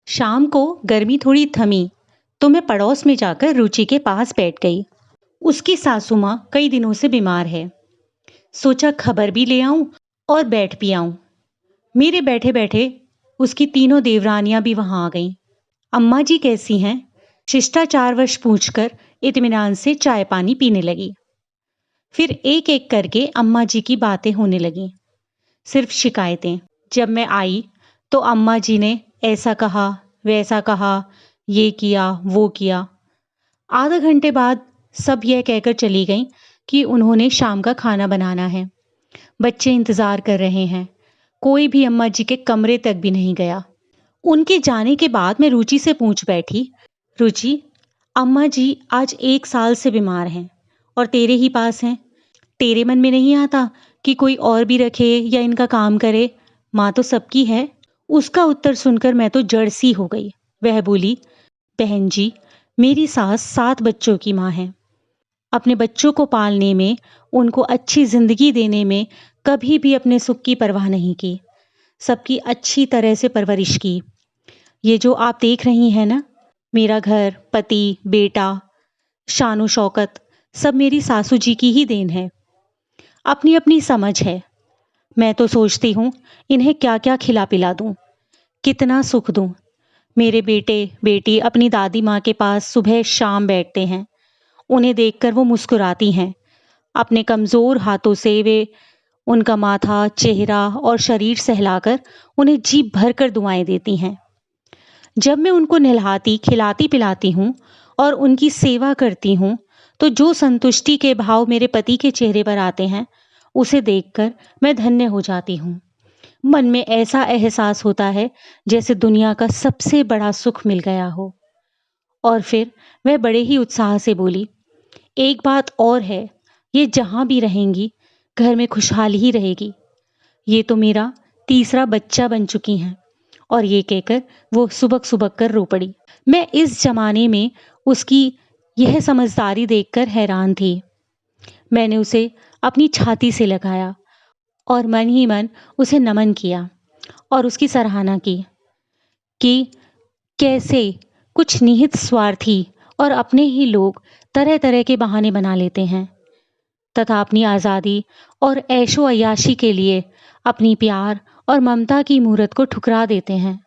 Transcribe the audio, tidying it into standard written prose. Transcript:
शाम को गर्मी थोड़ी थमी तो मैं पड़ोस में जाकर रुचि के पास बैठ गई। उसकी सासू माँ कई दिनों से बीमार है। सोचा खबर भी ले आऊं और बैठ भी आऊं। मेरे बैठे बैठे उसकी तीनों देवरानियां भी वहां आ गईं। अम्मा जी कैसी हैं? शिष्टाचारवश पूछकर इत्मीनान से चाय पानी पीने लगी। फिर एक एक करके अम्मा जी की बातें होने लगी, सिर्फ शिकायतें। जब मैं आई तो अम्मा जी ने ऐसा कहा, वैसा कहा, ये किया, वो किया। आधा घंटे बाद सब यह कहकर चली गईं कि उन्होंने शाम का खाना बनाना है। बच्चे इंतजार कर रहे हैं। कोई भी अम्मा जी के कमरे तक भी नहीं गया। उनके जाने के बाद मैं रुचि से पूछ बैठी, रुचि, अम्मा जी आज 1 साल से बीमार हैं और तेरे ही पास हैं। तेरे मन में नहीं आता कि कोई और भी रखे या इनका काम करे? माँ तो सबकी है। उसका उत्तर सुनकर मैं तो जड़ सी हो गई। वह बोली, बहन जी, मेरी सास 7 बच्चों की माँ है। अपने बच्चों को पालने में, उनको अच्छी जिंदगी देने में कभी भी अपने सुख की परवाह नहीं की। सबकी अच्छी तरह से परवरिश की। ये जो आप देख रही हैं ना, मेरा घर, पति, बेटा, शानो शौकत, सब मेरी सासू जी की ही देन है। अपनी अपनी समझ है। मैं तो सोचती हूँ इन्हें क्या क्या खिला पिला दूँ, कितना सुख दूँ। मेरे बेटे बेटी अपनी दादी माँ के पास सुबह शाम बैठते हैं। उन्हें देखकर वो मुस्कुराती हैं। अपने कमज़ोर हाथों से वे उनका माथा, चेहरा और शरीर सहलाकर उन्हें जी भरकर दुआएं देती हैं। जब मैं उनको नहलाती, खिलाती पिलाती हूँ और उनकी सेवा करती हूँ, तो जो संतुष्टि के भाव मेरे पति के चेहरे पर आते हैं, उसे देखकर मैं धन्य हो जाती हूँ। मन में ऐसा एहसास होता है जैसे दुनिया का सबसे बड़ा सुख मिल गया हो। और फिर वह बड़े ही उत्साह से बोली, एक बात और है, ये जहाँ भी रहेंगी घर में खुशहाली ही रहेगी। ये तो मेरा तीसरा बच्चा बन चुकी हैं। और ये कहकर वो सुबक सुबक कर रो पड़ी। मैं इस जमाने में उसकी यह समझदारी देखकर हैरान थी। मैंने उसे अपनी छाती से लगाया और मन ही मन उसे नमन किया और उसकी सराहना की कि कैसे कुछ निहित स्वार्थी और अपने ही लोग तरह तरह के बहाने बना लेते हैं तथा अपनी आज़ादी और ऐशो अय्याशी के लिए अपनी प्यार और ममता की मूरत को ठुकरा देते हैं।